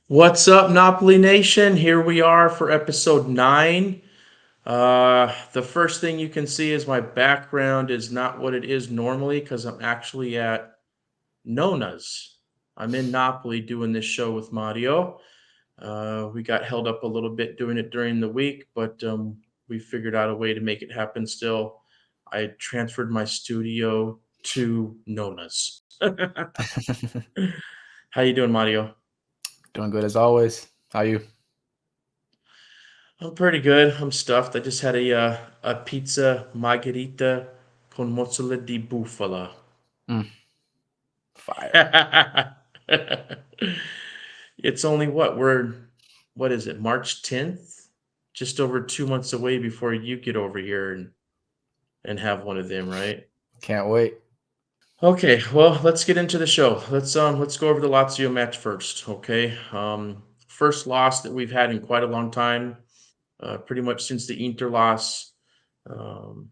What's up, Napoli Nation? Here we are for episode 9. The first thing you can see is my background is not what it is normally because I'm actually at Nona's. I'm in Napoli doing this show with Mario. We got held up a little bit doing it during the week, but we figured out a way to make it happen still. I transferred my studio to Nona's. How you doing, Mario? Doing good as always. How you? I'm pretty good. I'm stuffed. I just had a pizza margherita con mozzarella di bufala. Mm, fire. It's only what is it, March 10th? Just over 2 months away before you get over here and have one of them, right? Can't wait. Okay, well, let's get into the show. Let's go over the Lazio match first, okay? First loss that we've had in quite a long time, pretty much since the Inter loss. Um,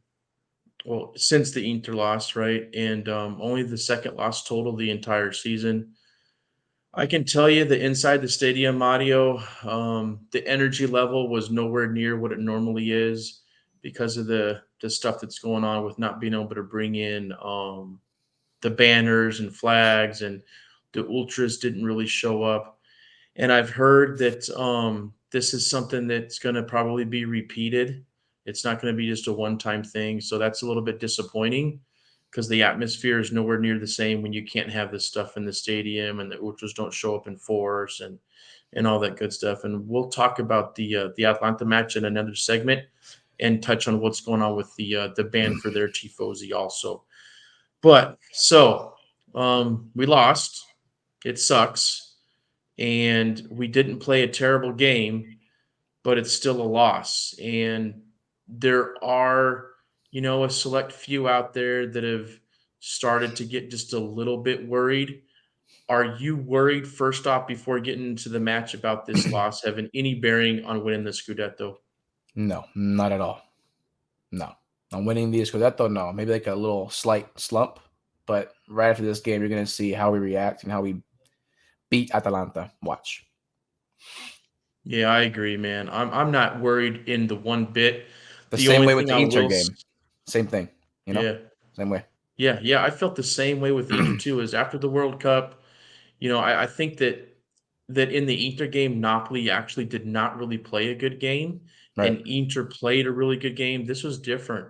well, since the Inter loss, right? And only the second loss total the entire season. I can tell you that inside the stadium, Mario, the energy level was nowhere near what it normally is because of the stuff that's going on with not being able to bring in the banners and flags, and the ultras didn't really show up. And I've heard that this is something that's going to probably be repeated. It's not going to be just a one-time thing. So that's a little bit disappointing because the atmosphere is nowhere near the same when you can't have this stuff in the stadium and the ultras don't show up in force and all that good stuff. And we'll talk about the Atlanta match in another segment and touch on what's going on with the ban for their tifosi also. But so we lost. It sucks, and we didn't play a terrible game, but it's still a loss. And there are, a select few out there that have started to get just a little bit worried. Are you worried, first off, before getting into the match, about this loss having any bearing on winning the Scudetto? No, not at all. No. I'm winning the Scudetto. No, maybe like a little slight slump, but right after this game, you're gonna see how we react and how we beat Atalanta. Watch. Yeah, I agree, man. I'm not worried in the one bit. The The same only way with thing the I Inter will, game. Same thing. You know, yeah, same way. yeah, I felt the same way with Inter too. Is after the World Cup, I think that in the Inter game, Napoli actually did not really play a good game, Right. and Inter played a really good game. This was different.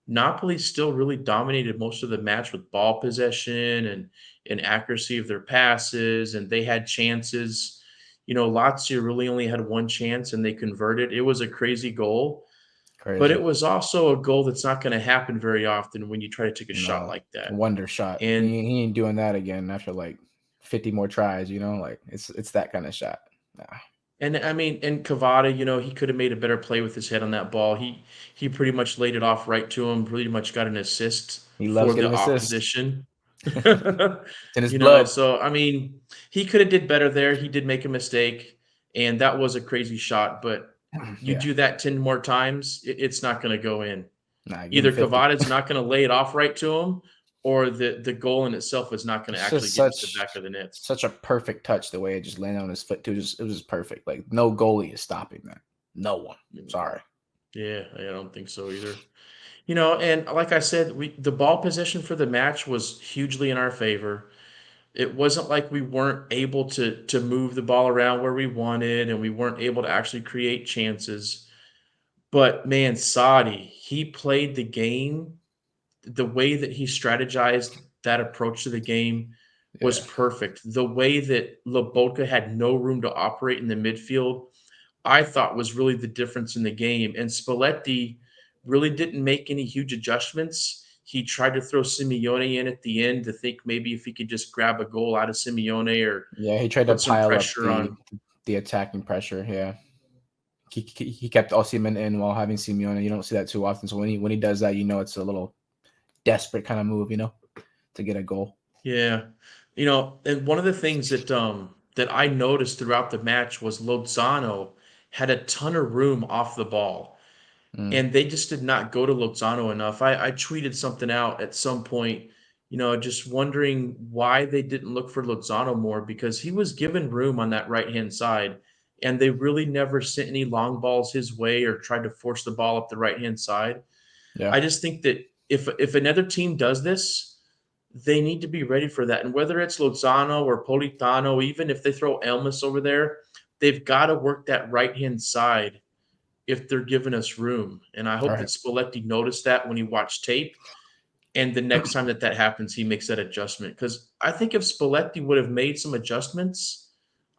Napoli still really dominated most of the match with ball possession and accuracy of their passes, and they had chances. Lazio really only had one chance, and they converted. It was a crazy goal, but Crazy. it was also a goal that's not going to happen very often when you try to take a shot No like that. wonder shot. And He ain't doing that again after like 50 more tries. You know, like it's that kind of shot. Nah. And I mean, and Cavada, he could have made a better play with his head on that ball. He pretty much laid it off right to him. Pretty much got an assist He for loves the getting assists. opposition. It's in his blood. So I mean, he could have did better there. He did make a mistake, and that was a crazy shot. But you Yeah. do that 10 more times, it's not going to go in. Nah, give him Either 50. Cavada's not going to lay it off right to him, or the goal in itself is not going to It's actually just get into the back of the net. such a perfect touch the way it just landed on his foot too. It was just perfect. Like no goalie is stopping that. No one. Sorry. Yeah, I don't think so either. And like I said, the ball position for the match was hugely in our favor. It wasn't like we weren't able to move the ball around where we wanted, and we weren't able to actually create chances. But man, Sadi, he played the game the way that he strategized that approach to the game was Yeah. perfect. The way that Lobotka had no room to operate in the midfield, I thought was really the difference in the game. And Spalletti really didn't make any huge adjustments. He tried to throw Simeone in at the end to think maybe if he could just grab a goal out of Simeone or Yeah. He tried to put some pile up pressure on. the attacking pressure. Yeah. He kept Osimhen in while having Simeone. You don't see that too often. So when he does that, you know it's a little desperate kind of move. You know, to get a goal. Yeah. And one of the things that I noticed throughout the match was Lozano had a ton of room off the ball, Mm. and they just did not go to Lozano enough. I tweeted something out at some point. Just wondering why they didn't look for Lozano more because he was given room on that right-hand side, and they really never sent any long balls his way or tried to force the ball up the right-hand side. Yeah, I just think that if another team does this, they need to be ready for that. And whether it's Lozano or Politano, even if they throw Elmas over there, they've got to work that right-hand side if they're giving us room. And I hope right. that Spalletti noticed that when he watched tape and the next time that that happens, he makes that adjustment. Because I think if Spalletti would have made some adjustments,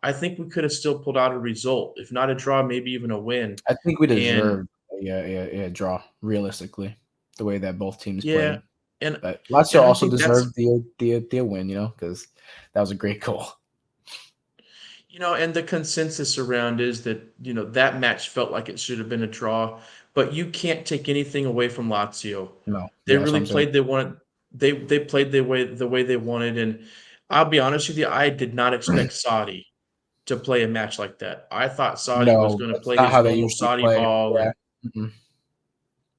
I think we could have still pulled out a result, if not a draw, maybe even a win. I think we And deserved a draw, realistically, the way that both teams yeah, played. and But Lazio and I also think that's deserved the win, because that was a great goal. and the consensus around is that that match felt like it should have been a draw, but you can't take anything away from Lazio. No, They yeah, that's what really I'm saying. played they wanted. They played the way they wanted, and I'll be honest with you, I did not expect Saudi to play a match like that. I thought Saudi was No, gonna that's play not his how they normal usually Saudi play. ball, Yeah. and Mm-mm.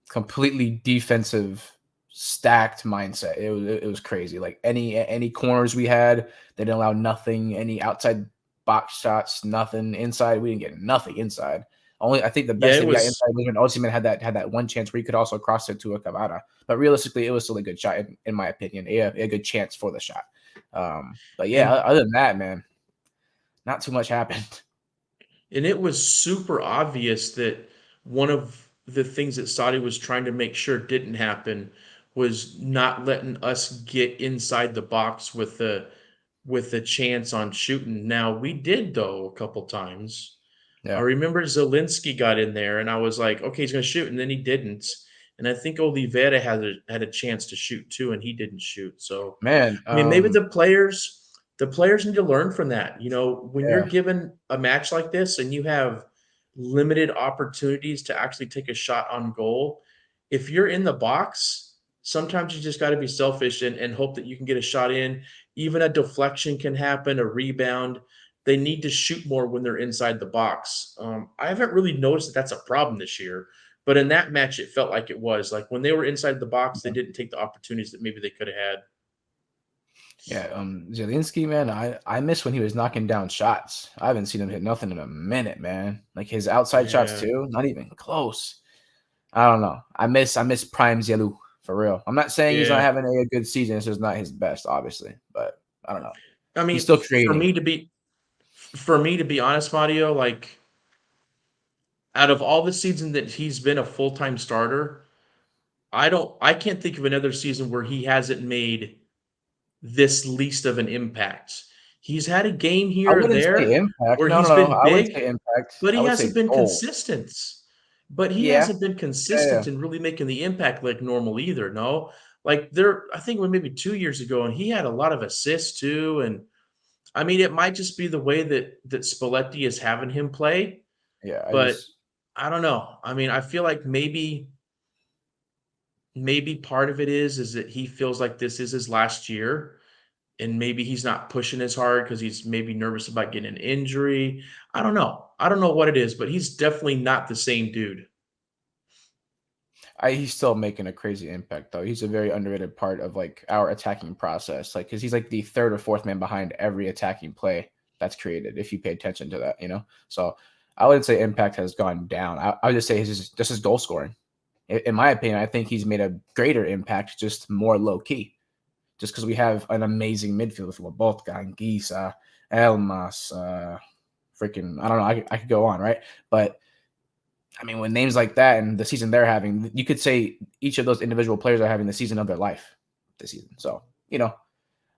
Completely defensive, stacked mindset. It was crazy. Like any corners we had, they didn't allow nothing. Any outside box shots, nothing inside. We didn't get nothing inside. Only I think the yeah, best it thing we got was inside was when Osimhen had that one chance where he could also cross it to a Cavada. But realistically, it was still a good shot in my opinion. Yeah, a good chance for the shot. But yeah, and other than that, man, not too much happened. And it was super obvious that one of the things that Saudi was trying to make sure didn't happen was not letting us get inside the box with the chance on shooting. Now we did though a couple times. I Yeah, remember Zelensky got in there and I was like, okay, he's gonna shoot, and then he didn't. And I think Oliveira had a chance to shoot too, and he didn't shoot. So man. I mean, maybe the players need to learn from that. When you're Yeah, given a match like this and you have limited opportunities to actually take a shot on goal, if you're in the box, sometimes you just got to be selfish and hope that you can get a shot in. Even a deflection can happen, a rebound. They need to shoot more when they're inside the box. I haven't really noticed that that's a problem this year, but in that match, it felt like it was. Like when they were inside the box, they didn't take the opportunities that maybe they could have had. yeah. Zielinski, man, I miss when he was knocking down shots. I haven't seen him hit nothing in a minute, man. Like his outside shots Yeah. too, not even close. I don't know. I miss Prime Zielu for real. I'm not saying he's not Yeah. having a good season. It's just not his best, obviously. But I don't know. I He's mean, still for creating. me to be for me to be honest, Mario, like out of all the seasons that he's been a full-time starter, I can't think of another season where he hasn't made this least of an impact. He's had a game I here or wouldn't say there impact. where No, no, he's no, no. been I wouldn't big, say impact. but I he would hasn't say been goals. consistent. But he Yeah, hasn't been yeah, yeah. consistent in really making the impact like normal either, no? Like there I think when maybe 2 years ago, and he had a lot of assists too, and I mean, it might just be the way that Spalletti is having him play, Yeah, I but just I don't know. I mean, I feel like maybe part of it is that he feels like this is his last year, and maybe he's not pushing as hard because he's maybe nervous about getting an injury. I don't know. I don't know what it is, but he's definitely not the same dude. he's still making a crazy impact though. He's a very underrated part of like our attacking process. Like, because he's like the third or fourth man behind every attacking play that's created. If you pay attention to that. So I wouldn't say impact has gone down. I would just say his just his goal scoring. In my opinion, I think he's made a greater impact, just more low key. Just because we have an amazing midfield with Lobotka, Anguissa, Elmas, freaking I don't know. I could go on, right? But I mean, when names like that and the season they're having, you could say each of those individual players are having the season of their life this season. So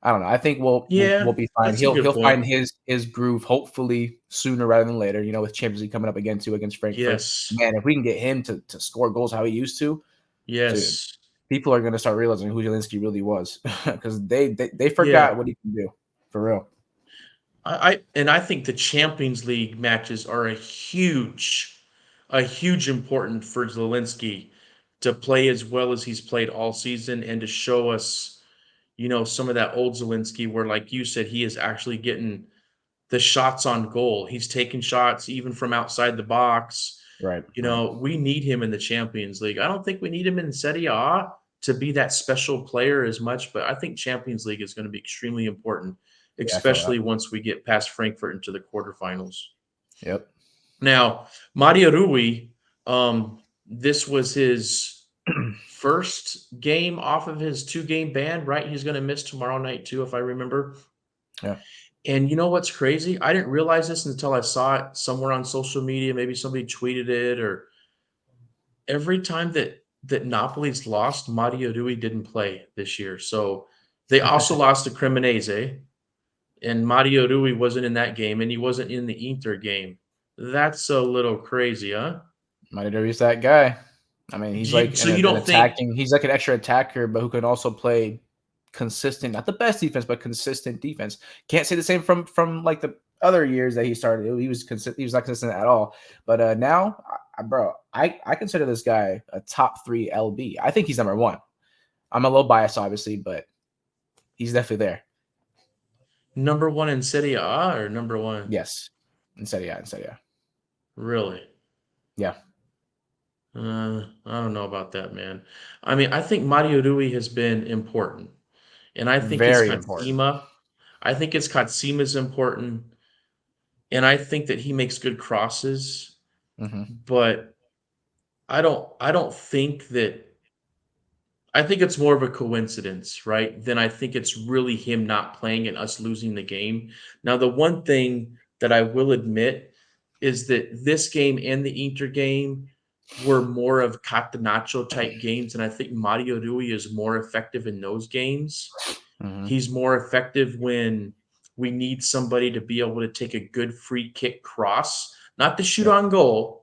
I don't know. I think we'll Yeah, be fine. that's a good He'll point. find his groove hopefully sooner rather than later. With Champions League coming up again too against Frankfurt. Yes. Man, if we can get him to score goals how he used to, dude, Yes. people are gonna start realizing who Zelensky really was because they Yeah. forgot what he can do for real. I think the Champions League matches are a huge important for Zelensky to play as well as he's played all season and to show us, some of that old Zelensky where, like you said, he is actually getting the shots on goal. He's taking shots even from outside the box. Right, right. We need him in the Champions League. I don't think we need him in Serie A, to be that special player as much, but I think Champions League is going to be extremely important, Yeah, I feel that. especially once we get past Frankfurt into the quarterfinals. Yep. Now, Mario Rui, this was his first game off of his 2-game ban, right? He's going to miss tomorrow night too, if I remember. Yeah. And you know what's crazy? I didn't realize this until I saw it somewhere on social media. Maybe somebody tweeted it, or every time that Napoli's lost, Mario Rui didn't play this year. So they also lost to Cremonese, and Mario Rui wasn't in that game, and he wasn't in the Inter game. That's a little crazy, huh? Madari's that guy. I mean, he's like So you an don't think attacking. He's like an extra attacker, but who can also play consistent, not the best defense, but consistent defense. Can't say the same from like the other years that he started. He was He was not consistent at all. But now, bro, I consider this guy a top 3 LB. I think he's number 1. I'm a little biased, obviously, but he's definitely there. number one in Serie A or number one? Yes, instead, yeah, Really? yeah, I don't know about that, man. I mean, I think Mario Rui has been important, and very important. I think his Katsima is important, and I think that he makes good crosses, Hmm. but I don't think that I think it's more of a coincidence, right? Than I think it's really him not playing and us losing the game. Now, the one thing that I will admit is that this game and the Inter game were more of Catenaccio type games, and I think Mario Rui is more effective in those games. Hmm. He's more effective when we need somebody to be able to take a good free kick cross, not to shoot Yep, on goal.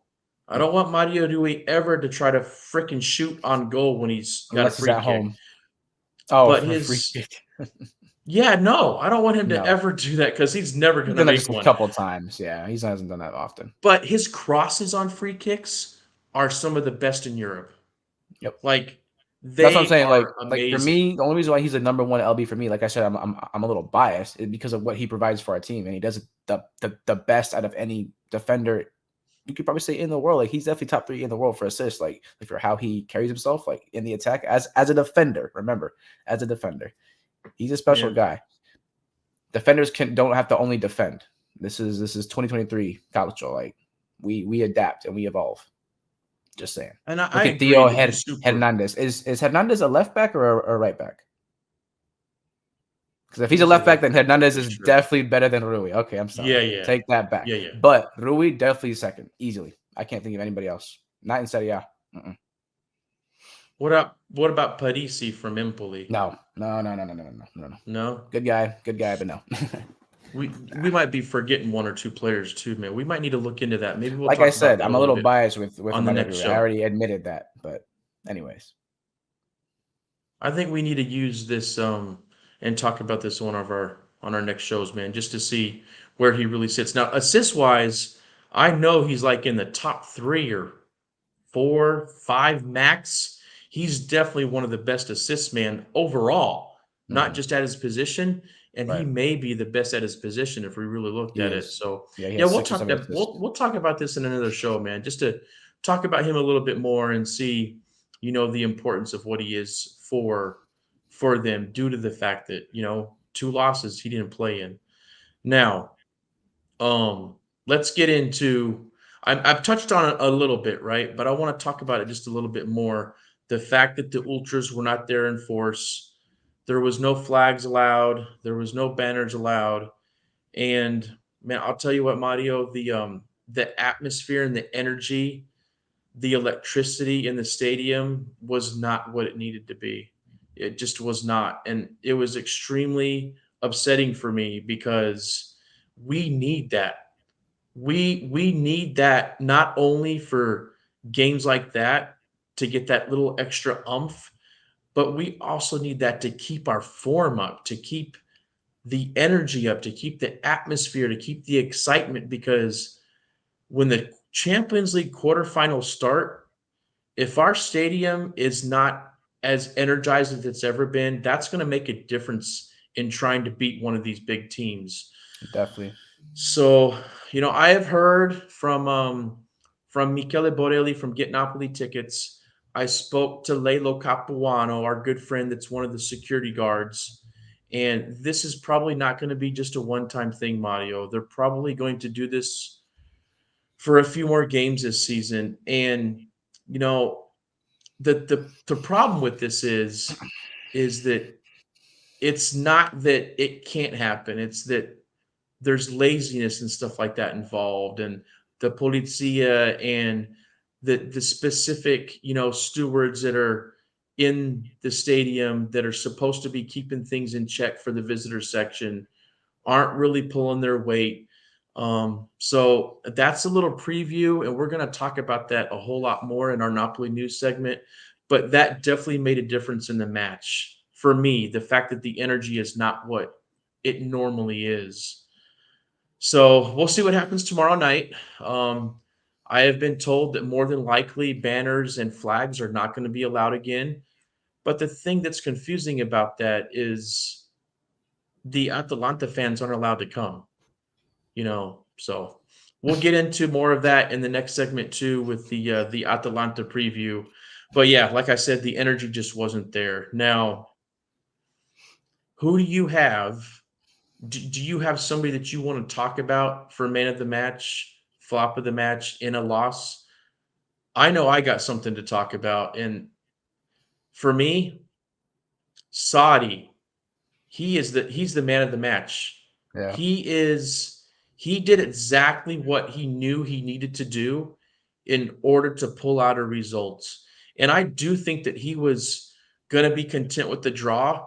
I yep. don't want Mario Rui ever to try to freaking shoot on goal when he's got a Unless he's free at kick. home. Oh, But for a free his kick. yeah, no, I don't want him to No, ever do that because he's never he's going to done that make just a one. couple times. Yeah, he hasn't done that often. But his crosses on free kicks are some of the best in Europe. Yep. Like, That's what I'm they saying. are Like for amazing. me, the only reason why he's a number 1 LB for me, like I said, I'm a little biased, is because of what he provides for our team, and he does it the best out of any defender you could probably say in the world. Like he's definitely top 3 in the world for assists. Like for how he carries himself, like in the attack as a defender. Remember, as a defender, he's a special Yeah. guy. Defenders don't have to only defend. This is 2023 Calcio. Like we adapt and we evolve. Just saying. And I Look at agree Theo that he's super. Hernandez. Is Hernandez a left back or a right back? Because if he's a He's a left back, left then back, I'm Hernandez pretty is sure. definitely better than Rui. Okay, I'm Yeah, sorry. yeah. Take that back. Yeah, yeah. But Rui definitely second, easily. I can't think of anybody else. Not in Serie A. Mm-mm. What about Parisi from Empoli? No, no, no, no, no, no, no, no, no. No? Good guy, but no. We might be forgetting one or two players too, man. We might need to look into that. Maybe we'll Like I talk about said, that a I'm a little little bit biased with on the Amanda next Rui. I show. already admitted that, but anyways, I think we need to use this and talk about this on our next shows, man, just to see where he really sits. Now, assist wise, I know he's like in the top 3 or 4, 5 max. He's definitely one of the best assists man overall, not hmm just at his position, and he right, may be the best at his position if we really looked he at it. is. So, Yeah, he yeah, has 6 or 7 assists. we'll talk about this in another show, man, just to talk about him a little bit more and see, the importance of what he is for them due to the fact that, 2 losses he didn't play in. Now, let's get into. I've touched on it a little bit, right? But I want to talk about it just a little bit more. The fact that the ultras were not there in force, there was no flags allowed, there was no banners allowed, and man, I'll tell you what, Mario, the atmosphere and the energy, the electricity in the stadium was not what it needed to be. It just was not, and it was extremely upsetting for me because we need that we need that not only for games like that to get that little extra umph, but we also need that to keep our form up, to keep the energy up, to keep the atmosphere, to keep the excitement. Because when the Champions League quarterfinals start, if our stadium is not as energized as it's ever been, that's going to make a difference in trying to beat one of these big teams. Definitely. So, I have heard from Michele Borelli from Get Napoli Tickets. I spoke to Lelo Capuano, our good friend that's one of the security guards. And this is probably not going to be just a one time thing, Mario. They're probably going to do this for a few more games this season. And, you know, the problem with this is that it's not that it can't happen. It's that there's laziness and stuff like that involved, and the polizia and the specific stewards that are in the stadium that are supposed to be keeping things in check for the visitor section aren't really pulling their weight. So that's a little preview, and we're going to talk about that a whole lot more in our Napoli news segment. But that definitely made a difference in the match for me. The fact that the energy is not what it normally is. So we'll see what happens tomorrow night. Um, I have been told that more than likely banners and flags are not going to be allowed again. But the thing that's confusing about that is the Atalanta fans aren't allowed to come. So we'll get into more of that in the next segment too with the Atalanta preview. But yeah, like I said, the energy just wasn't there. Now, who do you have? Do you have somebody that you want to talk about for man of the match, flop of the match in a loss? I know I got something to talk about, and for me, Saudi, he's the man of the match. Yeah. He is he did exactly what he knew he needed to do in order to pull out a result. And I do think that he was going to be content with the draw,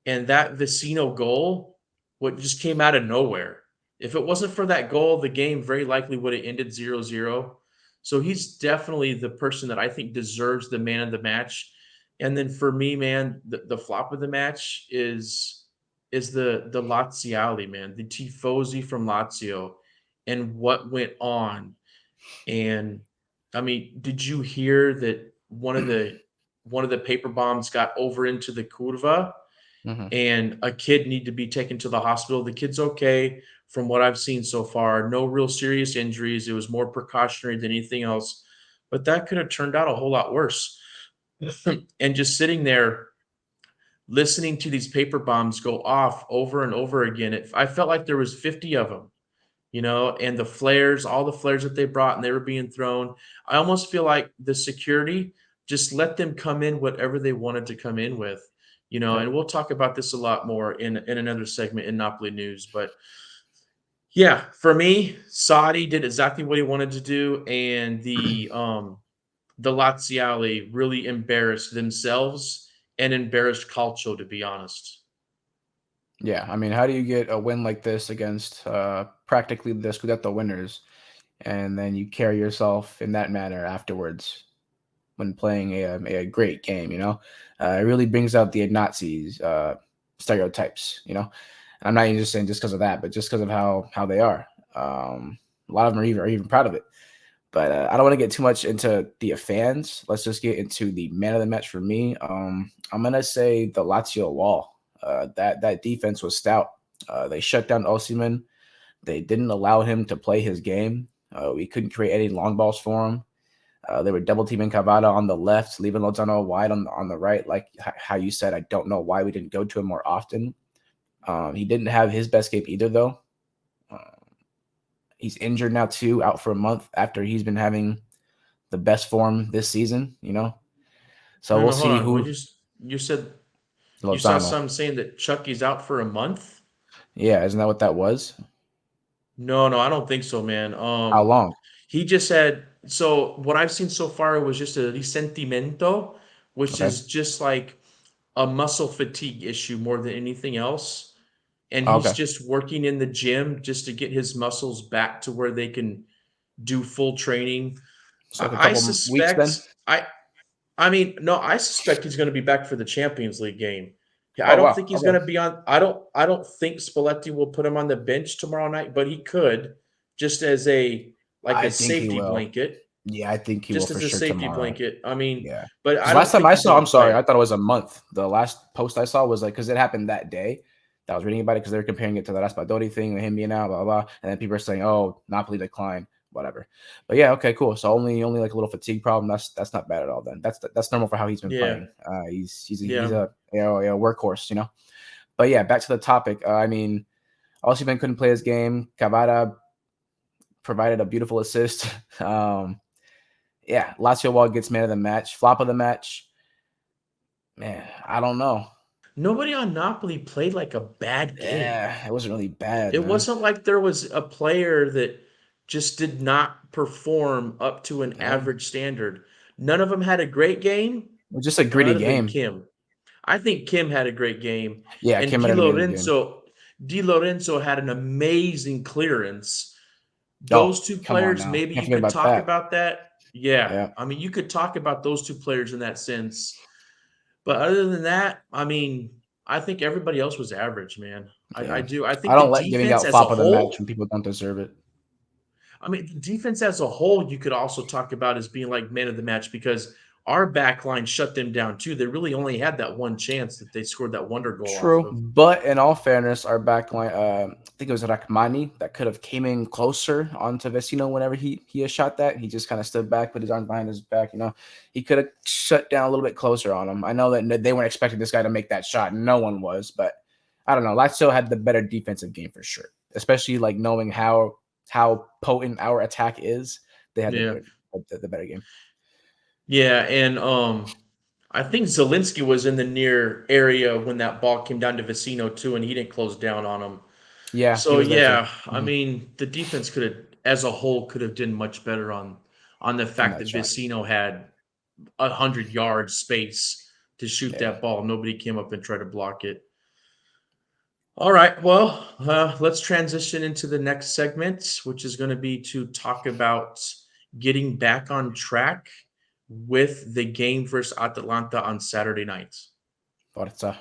and that Vecino goal what just came out of nowhere. If it wasn't for that goal, the game very likely would have ended 0-0. So he's definitely the person that I think deserves the man of the match. And then for me, man, the flop of the match is the Laziali, man, the tifosi from Lazio, and what went on. And I mean, did you hear that one of the paper bombs got over into the curva, Hmm. and a kid need to be taken to the hospital? The kid's okay from what I've seen so far. No real serious injuries. It was more precautionary than anything else, but that could have turned out a whole lot worse. And just sitting there listening to these paper bombs go off over and over again, I felt like there was 50 of them, and the flares, all the flares that they brought, and they were being thrown. I almost feel like the security just let them come in whatever they wanted to come in with. Yep. And we'll talk about this a lot more in another segment in Napoli news. But yeah, for me, Saudi did exactly what he wanted to do, and the Laziali really embarrassed themselves and embarrassed Calcio, to be honest. Yeah. I mean, how do you get a win like this against practically the Scudetto winners, and then you carry yourself in that manner afterwards when playing a great game? It really brings out the Nazis stereotypes. And I'm not even just saying just because of that, but just because of how they are. A lot of them are even proud of it. But I don't want to get too much into the fans. Let's just get into the man of the match for me. I'm gonna say the Lazio wall. That defense was stout. They shut down Osimhen. They didn't allow him to play his game. We couldn't create any long balls for him. They were double teaming Cavada on the left, leaving Lozano wide on the right. Like how you said, I don't know why we didn't go to him more often. He didn't have his best game either, though. Uh, he's injured now too, out for a month after he's been having the best form this season. So No, we'll no, hold see on. What who you said you saw Lozano. some saying that Chucky's out for a month? Yeah, isn't that what that was? No, no, I don't think so, man. How long? He just said so. What I've seen so far was just a risentimento, which Okay. is just like a muscle fatigue issue more than anything else. And he's Okay. just working in the gym just to get his muscles back to where they can do full training. So like a I couple weeks suspect then. I mean, no, I suspect he's going to be back for the Champions League game. Yeah, I Oh don't wow. think he's going Okay. to be on. I don't think Spalletti will put him on the bench tomorrow night, but he could just as a like I a think he safety will. blanket, Yeah, I think he will just for as a sure safety tomorrow. blanket. I mean, Yeah. but I Because last don't time think I he's saw, going I'm to sorry, I play. thought it was a month. The last post I saw was like, because it happened that day that I was reading about it, because they were comparing it to the Raspadori thing, and him being out, blah, blah, blah. And then people are saying, oh, Napoli declined. whatever. But yeah, okay, cool. So only like a little fatigue problem. That's not bad at all. Then that's normal for how he's been Yeah, playing. He's yeah. a workhorse, you know. But yeah, back to the topic. I mean, Osimhen couldn't play his game. Cavada provided a beautiful assist. Yeah, Lazio Wall gets man of the match, flop of the match. Man, I don't know. Nobody on Napoli played like a bad game. Yeah, it wasn't really bad, It man. wasn't like there was a player that just did not perform up to an No, average standard. None of them had a great game, it was just a gritty other than game. Kim. I think Kim had a great game, Yeah, and Kim had an amazing game. Di Lorenzo had an amazing clearance. Oh, Those 2 come on players, now. maybe Can't you forget could about talk that. about that. Yeah, Yeah, I mean, you could talk about those 2 players in that sense, but other than that, I mean, I think everybody else was average, man. I yeah. do. I I think the don't like giving defense out as a flop of the match whole when people don't deserve it. I mean, the defense as a whole, you could also talk about as being like man of the match because our back line shut them down too. They really only had that one chance that they scored that wonder goal off True, of. but in all fairness, our back line, I think it was Rachmani that could have came in closer onto Vecino whenever he has shot that. He just kind of stood back, put his arms behind his back. You know, he could have shut down a little bit closer on him. I know that they weren't expecting this guy to make that shot. No one was, but I don't know. Lazio had the better defensive game for sure, especially like knowing how potent our attack is. They had Yeah. the better game. Yeah. And I think Zelensky was in the near area when that ball came down to Vecino too, and he didn't close down on him. Yeah, he So was there too. yeah, I mean the defense could have as a whole could have done much better on the On fact that that shot. Vecino had 100 yards space to shoot Yeah, that ball. Nobody came up and tried to block it. All right. Well, let's transition into the next segment, which is going to be to talk about getting back on track with the game versus Atalanta on Saturday night. Forza.